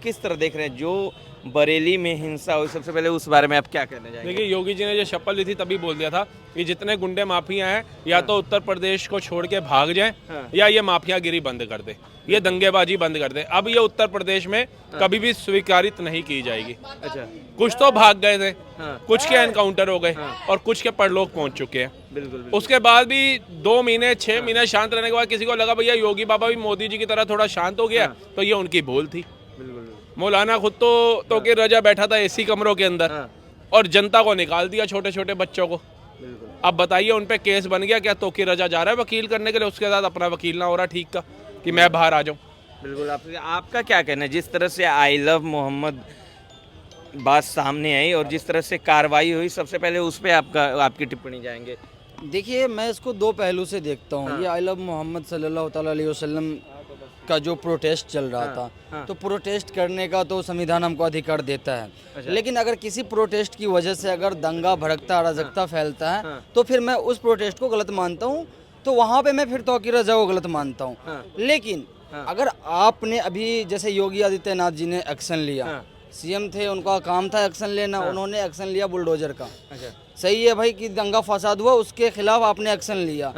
किस तरह देख रहे हैं जो बरेली में हिंसा हुई, सबसे पहले उस बारे में आप क्या कहना चाहेंगे? देखिए, योगी जी ने जो शपथ ली थी तभी बोल दिया था कि जितने गुंडे माफिया हैं या तो उत्तर प्रदेश को छोड़ के भाग जाएं या ये माफियागिरी बंद कर दे, ये दंगेबाजी बंद कर दे। अब ये उत्तर प्रदेश में कभी भी स्वीकारित नहीं की जाएगी। अच्छा, कुछ तो भाग गए थे, कुछ के एनकाउंटर हो गए और कुछ के परलोक पहुंच चुके हैं। बिल्कुल उसके बाद भी 2 महीने 6 महीने शांत रहने के बाद किसी को लगा भैया योगी बाबा भी मोदी जी की तरह थोड़ा शांत हो गया, तो ये उनकी भूल थी। मौलाना खुद तो कि रजा बैठा था एसी कमरों के अंदर और जनता को निकाल दिया, छोटे छोटे बच्चों को। अब बताइए, उन पे केस बन गया क्या? तो कि रजा जा रहा है वकील करने के लिए, उसके साथ अपना वकील ना हो रहा ठीक का कि मैं बाहर आ जाऊं। बिल्कुल। आपका क्या कहना है जिस तरह से आई लव मोहम्मद बात सामने आई और जिस तरह से कार्रवाई हुई, सबसे पहले उस पर आपकी टिप्पणी जाएंगे? देखिए, मैं इसको दो पहलू से देखता हूँ। ये आई लव मोहम्मद सल्लल्लाहु ताला अलैहि वसल्लम का जो प्रोटेस्ट चल रहा था, तो प्रोटेस्ट करने का तो संविधान हमको अधिकार देता है। लेकिन अगर किसी प्रोटेस्ट की वजह से अगर दंगा भड़कता अराजकता फैलता है तो फिर मैं उस प्रोटेस्ट को गलत मानता हूँ, तो वहाँ पे मैं फिर तौकीर रजा को गलत मानता हूँ। लेकिन अगर आपने अभी जैसे योगी आदित्यनाथ जी ने एक्शन लिया, सीएम थे, उनका काम था एक्शन लेना, उन्होंने एक्शन लिया बुलडोजर का। सही है भाई कि दंगा फसाद हुआ उसके खिलाफ आपने एक्शन लिया।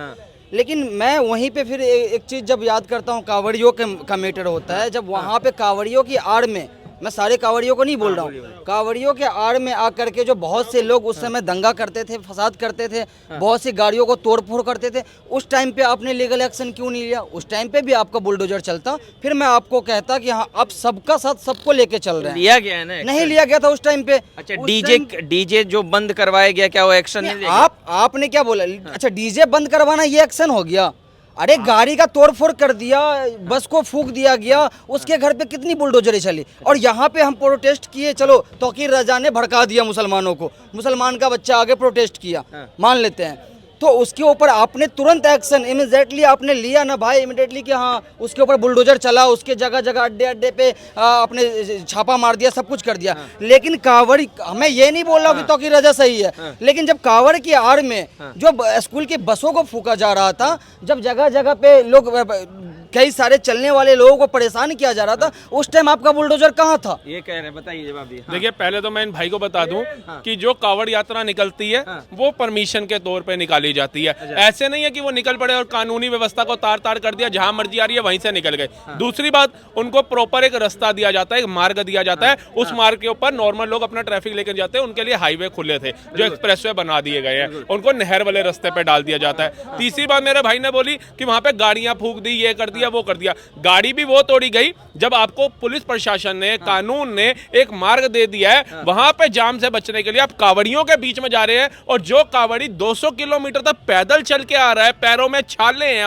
लेकिन मैं वहीं पे फिर एक चीज़ जब याद करता हूँ, कांवड़ियों का मैटर होता है। जब वहाँ पे कांवड़ियों की आड़ में, मैं सारे कांवड़ियों को नहीं बोल रहा हूँ, कांवड़ियों के आड़ में आकर के जो बहुत से लोग उस समय दंगा करते थे, फसाद करते थे, बहुत सी गाड़ियों को तोड़फोड़ करते थे, उस टाइम पे आपने लीगल एक्शन क्यों नहीं लिया? उस टाइम पे भी आपका बुलडोजर चलता, फिर मैं आपको कहता कि हाँ अब सबका साथ सबको लेके चल रहे हैं। लिया गया है ना? नहीं लिया गया था उस टाइम पे। अच्छा, डीजे जो बंद करवाया गया, क्या वो एक्शन नहीं लिया? आपने क्या बोला? अच्छा, डीजे बंद करवाना ये एक्शन हो गया? अरे गाड़ी का तोड़फोड़ कर दिया, बस को फूंक दिया गया, उसके घर पे कितनी बुलडोजरें चली। और यहाँ पे हम प्रोटेस्ट किए, चलो तौकीर रजा ने भड़का दिया मुसलमानों को, मुसलमान का बच्चा आगे प्रोटेस्ट किया, मान लेते हैं, तो उसके ऊपर आपने तुरंत एक्शन इमीडिएटली आपने लिया ना भाई, इमीडिएटली कि हाँ उसके ऊपर बुलडोजर चला, उसके जगह जगह अड्डे अड्डे पे आपने छापा मार दिया, सब कुछ कर दिया। लेकिन कांवड़ी, मैं ये नहीं बोल रहा हूँ कि तौकीर रजा सही है, लेकिन जब कांवड़ की आड़ में जो स्कूल की बसों को फूका जा रहा था, जब जगह जगह पे लोग, कई सारे चलने वाले लोगों को परेशान किया जा रहा था, उस टाइम आपका बुलडोजर कहाँ था? ये कह रहे हैं, बताइए जवाब दिए। देखिए, पहले तो मैं इन भाई को बता दूं कि जो कावड़ यात्रा निकलती है वो परमिशन के तौर पे निकाली जाती है। ऐसे नहीं है कि वो निकल पड़े और कानूनी व्यवस्था को तार तार कर दिया, जहां मर्जी आ रही है वहीं से निकल गए। दूसरी बात, उनको प्रॉपर एक रास्ता दिया जाता है, एक मार्ग दिया जाता है, उस मार्ग के ऊपर नॉर्मल लोग अपना ट्रैफिक लेकर जाते हैं, उनके लिए हाईवे खुले थे, जो एक्सप्रेसवे बना दिए गए हैं, उनको नहर वाले रास्ते पे डाल दिया जाता है। तीसरी बात मेरे भाई ने बोली कि वहां पे गाड़ियां फूंक दी, ये कर दिया, वो कर दिया। गाड़ी भी वो तोड़ी गई जब आपको पुलिस प्रशासन ने, कानून ने एक मार्ग दे दिया है, वहां पे जाम से बचने के लिए आप कावड़ियों के बीच में जा रहे हैं, और जो कावड़ी 200 किलोमीटर तक पैदल चल के आ रहा है, पैरों में छाले हैं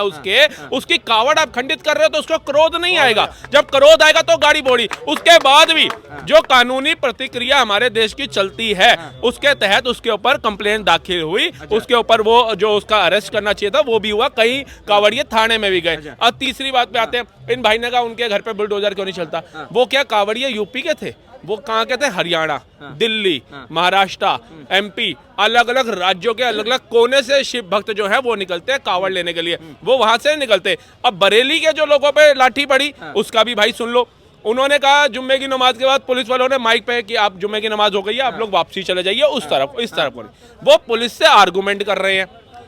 उसकी कावड़ आप खंडित कर रहे हो, तो उसको क्रोध नहीं आएगा। जब क्रोध आएगा तो गाड़ी बोड़ी। उसके बाद भी जो कानूनी प्रतिक्रिया हमारे देश की चलती है, उसके तहत उसके ऊपर कंप्लेन दाखिल हुई, उसके ऊपर वो जो उसका अरेस्ट करना चाहिए था वो भी हुआ, कई कावड़िए थाने में भी गए। अब तीसरी बात पे आते हैं, इन भाई ने कहा उनके घर पे बुलडोजर क्यों नहीं चलता। वो क्या कावड़िए यूपी के थे? वो कहाँ के थे? हरियाणा, दिल्ली, महाराष्ट्र, एमपी, अलग अलग राज्यों के अलग अलग कोने से शिव भक्त जो है वो निकलते हैं कावड़ लेने के लिए, वो वहां से निकलते। अब बरेली के जो लोगों पे लाठी पड़ी, उसका भी भाई सुन लो। उन्होंने कहा जुम्मे की नमाज के बाद पुलिस वालों ने माइक पे कि आप जुम्मे की नमाज हो गई है, आप लोग वापसी चले जाइए उस तरफ, इस तरफ। वो पुलिस से आर्गूमेंट कर रहे हैं,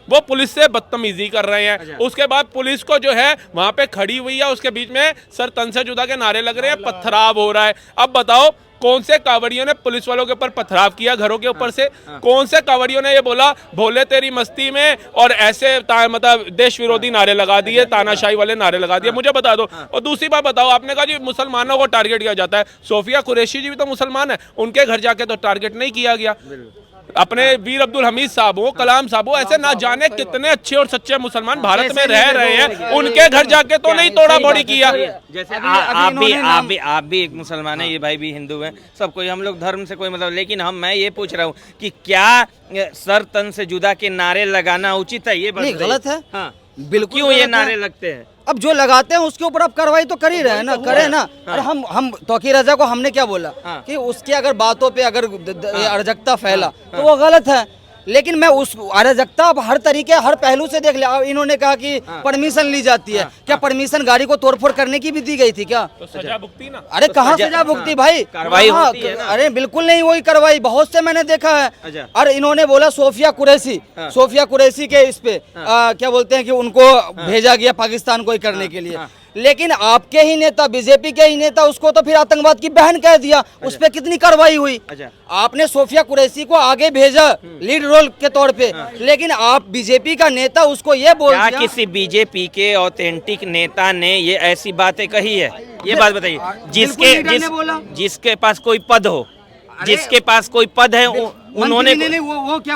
वो पुलिस से बदतमीजी कर रहे हैं। उसके बाद पुलिस को जो है वहां पे खड़ी हुई है, उसके बीच में सर तन से जुदा के नारे लग रहे हैं, पथराव हो रहा है। अब बताओ कौन से कावड़ियों ने पुलिस वालों के ऊपर पथराव किया घरों के ऊपर से? कौन से कावड़ियों ने ये बोला भोले तेरी मस्ती में, और ऐसे मतलब देश विरोधी नारे लगा दिए, तानाशाही वाले नारे लगा दिए? मुझे बता दो। और दूसरी बात बताओ, आपने कहा जी मुसलमानों को टारगेट किया जाता है, सोफिया कुरैशी जी भी तो मुसलमान है, उनके घर जाके तो टारगेट नहीं किया गया। अपने वीर अब्दुल हमीद साहब हो, कलाम साहब हो, ऐसे ना जाने कितने अच्छे और सच्चे मुसलमान भारत में रह रहे हैं, उनके घर जाके तो नहीं तोड़ा फोड़ी किया। जैसे आप भी एक मुसलमान है, ये भाई भी हिंदू है, सब कोई, हम लोग धर्म से कोई मतलब, लेकिन मैं ये पूछ रहा हूँ कि क्या सर तन से जुदा के नारे लगाना उचित है? ये नहीं, गलत है। हाँ, बिल्कुल क्यों ये नारे लगते हैं? अब जो लगाते हैं उसके ऊपर आप कार्रवाई तो कर ही रहे हैं ना, करें ना। और हम तौकीर रजा को हमने क्या बोला कि उसकी अगर बातों पे अगर अराजकता फैला तो वो गलत है। लेकिन मैं उस अराजकता अब हर तरीके हर पहलू से देख लिया। अब इन्होंने कहा कि परमिशन ली जाती है, क्या परमिशन गाड़ी को तोड़फोड़ करने की भी दी गई थी क्या? तो सजा भुगती ना। अरे कहाँ सजा भुगती भाई, कार्रवाई कहाँ? होती है ना। अरे बिल्कुल नहीं हुई कार्रवाई, बहुत से मैंने देखा है। अच्छा। और इन्होंने बोला सोफिया कुरैशी के इस पे क्या बोलते हैं कि उनको भेजा गया पाकिस्तान को ही करने के लिए, लेकिन आपके ही नेता बीजेपी के ही नेता उसको तो फिर आतंकवाद की बहन कह दिया। उस पे कितनी कार्रवाई हुई? अच्छा। आपने सोफिया कुरैशी को आगे भेजा लीड रोल के तौर पे, लेकिन आप बीजेपी का नेता उसको ये बोल क्या दिया। किसी बीजेपी के ऑथेंटिक नेता ने ये ऐसी बातें कही है? ये बात बताइए। लीडर ने बोला। जिसके पास कोई पद हो, जिसके पास कोई पद है उन्होंने नहीं, वो क्या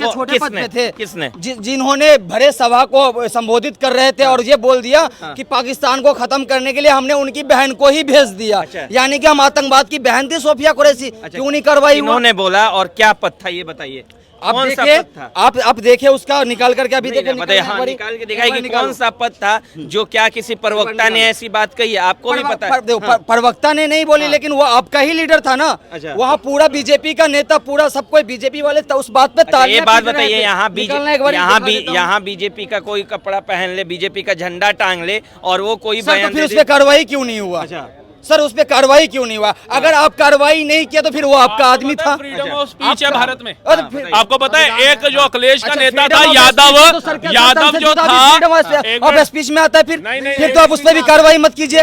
छोटे पद किसने? पे थे? किसने? जिन्होंने भरे सभा को संबोधित कर रहे थे और ये बोल दिया कि पाकिस्तान को खत्म करने के लिए हमने उनकी बहन को ही भेज दिया। अच्छा। यानी कि हम आतंकवाद की बहन थी सोफिया कुरैशी। क्यों नहीं कार्रवाई हुआ? इन्होंने बोला, और क्या पद था ये बताइए? आप कौन सा देखिए, पद था? आप देखिए उसका निकाल करके अभी देखिए, बताइए। हाँ, निकाल के दिखाई कि कौन सा पद था जो क्या किसी प्रवक्ता ने ऐसी बात कही है? आपको भी पता है? देखो, प्रवक्ता ने नहीं बोली, लेकिन वो आपका ही लीडर था ना। अच्छा। वहाँ पूरा बीजेपी का नेता, पूरा सब कोई बीजेपी वाले उस बात पे अच्छा, ये तालियां बात पीट रहे बताइए, थे। यहाँ निकालना एक बार दिखा देता हूँ। यहाँ बीजेपी का कोई कपड़ा पहन ले, बीजेपी का झंडा टांग ले और वो कोई सर, तो बयान फिर दे उस दे। पे कार्रवाई क्यों नहीं हुआ? अच्छा। सर, उस पे कार्रवाई क्यों नहीं हुआ? अगर आप कार्रवाई नहीं किया तो फिर वो आपका आदमी था। फ्रीडम ऑफ स्पीच है भारत में। और फिर- आपको पता है एक जो अखिलेश का अच्छा, नेता freedom था of यादव, speech तो सर क्या यादव सरपंच जो से था freedom एक of मिनट। speech में आता है फिर नहीं, फिर तो आप उस पर भी कार्रवाई मत कीजिए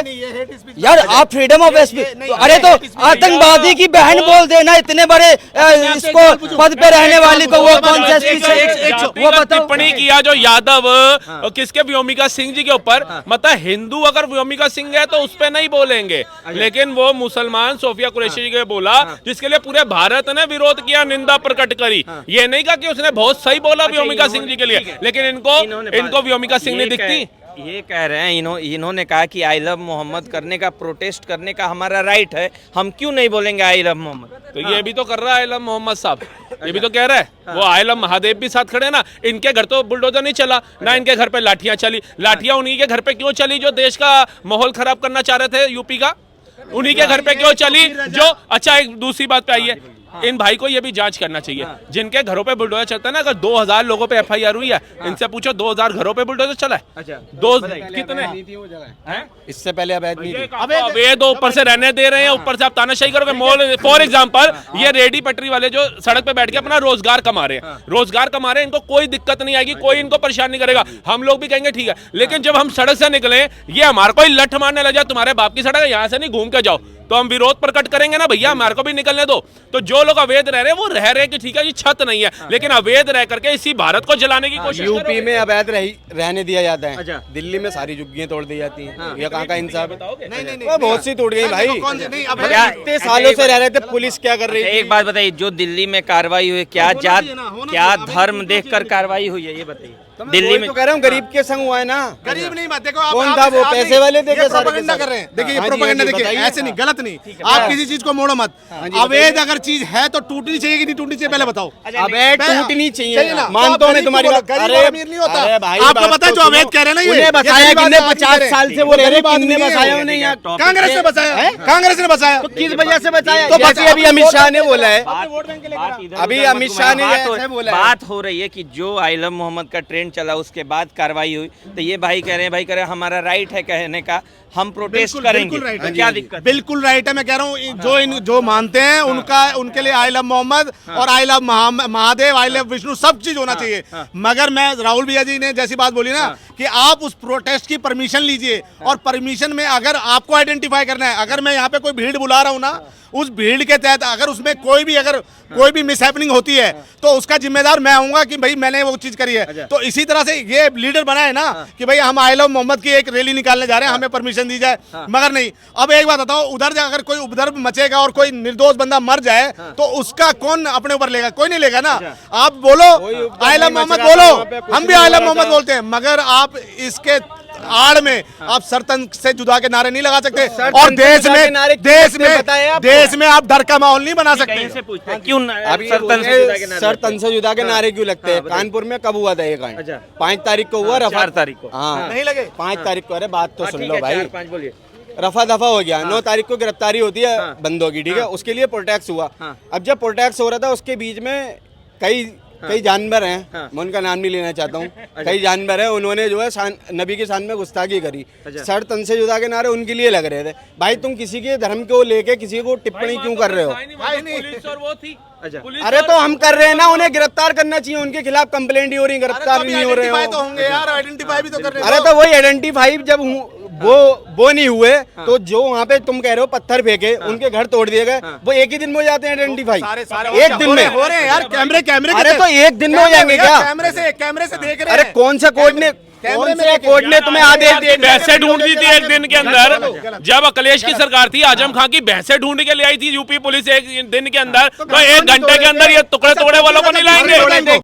यार। आप फ्रीडम ऑफ स्पीच, अरे तो आतंकवादी की बहन बोल देना इतने बड़े इसको पद पे रहने वाली को, वो कौन सा स्पीच है वो बताओ। टिप्पणी किया जो यादव और किसके व्योमिका सिंह जी के ऊपर, मतलब हिंदू अगर व्योमिका सिंह है तो उस पे नहीं बोलेंगे, लेकिन वो मुसलमान सोफिया कुरैशी जी के बोला जिसके लिए पूरे भारत ने विरोध किया, निंदा प्रकट करी। ये नहीं कहा कि उसने बहुत सही बोला व्योमिका सिंह जी के लिए, लेकिन इनको व्योमिका सिंह नहीं दिखती। ये कह रहे हैं इन्होंने कहा कि आई लव मोहम्मद करने का, प्रोटेस्ट करने का हमारा राइट है, हम क्यों नहीं बोलेंगे आई लव मोहम्मद? तो ये भी तो कर रहा है आई लव मोहम्मद साहब, ये भी तो कह रहा है। वो आई लव महादेव भी साथ खड़े ना। इनके घर तो बुलडोजर नहीं चला ना, इनके घर पे लाठियां चली। लाठियां उन्हीं के घर पे क्यों चली जो देश का माहौल खराब करना चाह रहे थे यूपी का? उन्हीं के घर पे क्यों चली जो? अच्छा, एक दूसरी बात पे आई है, इन भाई को ये भी जांच करना चाहिए। जिनके घरों पे बुलडोजर चलता है ना, अगर 2000 लोगों पे एफआईआर हुई है, इनसे पूछो 2000 घरों पे बुलडोजर चला है? अच्छा, दो कितने? इससे पहले अवैध नहीं थी। अवैध ऊपर से रहने दे रहे हैं, ऊपर से आप तानाशाही करोगे। मॉल फॉर एग्जांपल, ये रेडी पटरी वाले जो सड़क पे बैठ के अपना रोजगार कमा रहे हैं, रोजगार कमा रहे हैं, इनको कोई दिक्कत नहीं आएगी, कोई इनको परेशान नहीं करेगा। हम लोग भी कहेंगे ठीक है, लेकिन जब हम सड़क से निकले, ये हमारे को ही लठ मारने लग जाए, तुम्हारे बाप की सड़क है, यहाँ से नहीं घूम के जाओ, तो हम विरोध प्रकट करेंगे ना भैया, हमारे को भी निकलने दो। तो जो लोग अवैध रह रहे हैं वो रह रहे हैं कि ठीक है जी छत नहीं है, लेकिन अवैध रह करके इसी भारत को जलाने की कोशिश यूपी में अवैध रहने दिया जाता है। अच्छा। दिल्ली में सारी झुग्गियां तोड़ दी जाती हैं। ये कहाँ का इंसाफ है? बताओगे? वो बहुत सी टूट गई भाई। क्या- इतने सालों से रह रहे थे, पुलिस क्या कर रही थी? एक बात बताइए, जो दिल्ली में कार्रवाई हुई, क्या जात, क्या धर्म देखकर कार्रवाई हुई है, ये बताइए। दिल्ली में तो कह रहा हूँ गरीब के संग हुआ है ना। गरीब नहीं बात, देखो कौन था वो? पैसे वाले थे क्या सारे के प्रोपेगेंडा सारे? कर रहे हैं। देखिए ये हाँ जी, प्रोपेगेंडा, हाँ जी, देखिए बताइए। ऐसे नहीं, गलत नहीं। आप किसी चीज को मोड़ो मत। अवैध अगर चीज है तो टूटनी चाहिए कि नहीं टूटनी चाहिए, पहले बताओ। अवैध टूटनी चाहिए ना। मानता हूँ मैं तुम्हारी बात। गरीब और अमीर नहीं होता। अरे भाई, आपको बात पता है तो जो अवैध सुनो। कह रहे हैं ना, उन्हें ये बताया गरीब कितने आदमी 50 है। साल से वो रह रहे, गरीब आदमी कितने नहीं है। बचाया उन्हें यहाँ? कांग्रेस ने बचाया, कांग्रेस ने बचाया। किस वजह से बचाया? तो जैसे अभी अमित शाह ने बोला है, बात अभी अमित शाह ने ऐसे बोला है। बात हो रही है कि जो आई लव मोहम्मद का ट्रेंड चला उसके बाद कार्रवाई हुई, तो ये भाई कह रहे हैं हमारा राइट है कहने का, हम प्रोटेस्ट करेंगे, बिल्कुल राइट तो है। क्या दिक्कत? बिल्कुल राइट है, मैं कह रहा हूँ जो मानते हैं उनका, उनके लिए आई लव मोहम्मद और I love Mahadev, I love Vishnu, सब चीज होना चाहिए। मगर मैं राहुल भैया जी ने जैसी बात बोली ना कि आप उस प्रोटेस्ट की परमिशन लीजिए, और परमिशन में अगर आपको आइडेंटिफाई करना है, अगर मैं यहाँ पे कोई भीड़ बुला रहा हूँ ना, उस भीड़ के तहत अगर उसमें कोई भी मिसहैपनिंग होती है तो उसका जिम्मेदार मैं आऊंगा कि भाई मैंने वो चीज करी है। तो इसी तरह से ये लीडर बना है ना कि भाई हम आई लव मोहम्मद की एक रैली निकालने जा रहे हैं, हमें परमिशन दी जाए, मगर नहीं। अब एक बात बताओ, उधर अगर कोई उपद्रव मचेगा और कोई निर्दोष बंदा मर जाए तो उसका कौन अपने ऊपर लेगा? कोई नहीं लेगा ना। आप बोलो आई लव मोहम्मद बोलो, हम भी आई लव मोहम्मद बोलते हैं, मगर आप इसके आड़ में आप सरतन से जुदा के नारे नहीं लगा सकते, और देश में आप डर का माहौल नहीं बना सकते। कहीं से पूछते हैं, क्यों अभी सरतन से जुदा के नारे सर लगते हैं? तन से जुदा के नारे क्यों लगते हैं? कानपुर में कब हुआ था ये कांड? अच्छा। 5 तारीख को हुआ, 4 तारीख को। हाँ नहीं लगे 5 तारीख को। अरे बात तो सुन ठीक लो है, भाई। 4-5 बोलिए। रफा दफा हो गया। 9 तारीख को गिरफ्तारी होती है बंदों की, ठीक है, उसके लिए प्रोटेक्स हुआ। अब जब प्रोटेक्स हो रहा था उसके बीच में कई कई जानवर हैं, मैं उनका नाम नहीं लेना चाहता हूँ, कई जानवर हैं, उन्होंने जो है नबी की शान में गुस्ताखी करी। सर तन से जुदा के नारे उनके लिए लग रहे थे। भाई तुम किसी के धर्म को लेके किसी को टिप्पणी क्यों कर रहे हो? पुलिस और वो थी। अरे तो हम कर रहे हैं ना, उन्हें गिरफ्तार करना चाहिए, उनके खिलाफ कंप्लेंट ही हो रही, गिरफ्तार भी नहीं हो रहे आइडेंटिफाई तो हो। होंगे यार, आइडेंटिफाई भी तो कर रहे हैं। अरे तो वही आइडेंटिफाई जब वो नहीं हुए तो जो वहाँ पे तुम कह रहे हो पत्थर फेंके, उनके घर तोड़ दिए गए, वो एक ही दिन में हो जाते हैं आइडेंटिफाई, एक दिन में हो रहे हैं यार, कैमरे अरे तो एक दिन में हो जाएंगे क्या? कैमरे से देख रहे अरे हैं। कौन सा कोर्ट ने तुम्हें आदेश दिए? भैंसे ढूंढ दी थी एक दिन के अंदर, जब अखिलेश की सरकार थी, आजम खान की भैंसे ढूंढ के ले आई थी यूपी पुलिस एक दिन के अंदर, तो 1 घंटे के अंदर ये टुकड़े वालों को नहीं लाएंगे।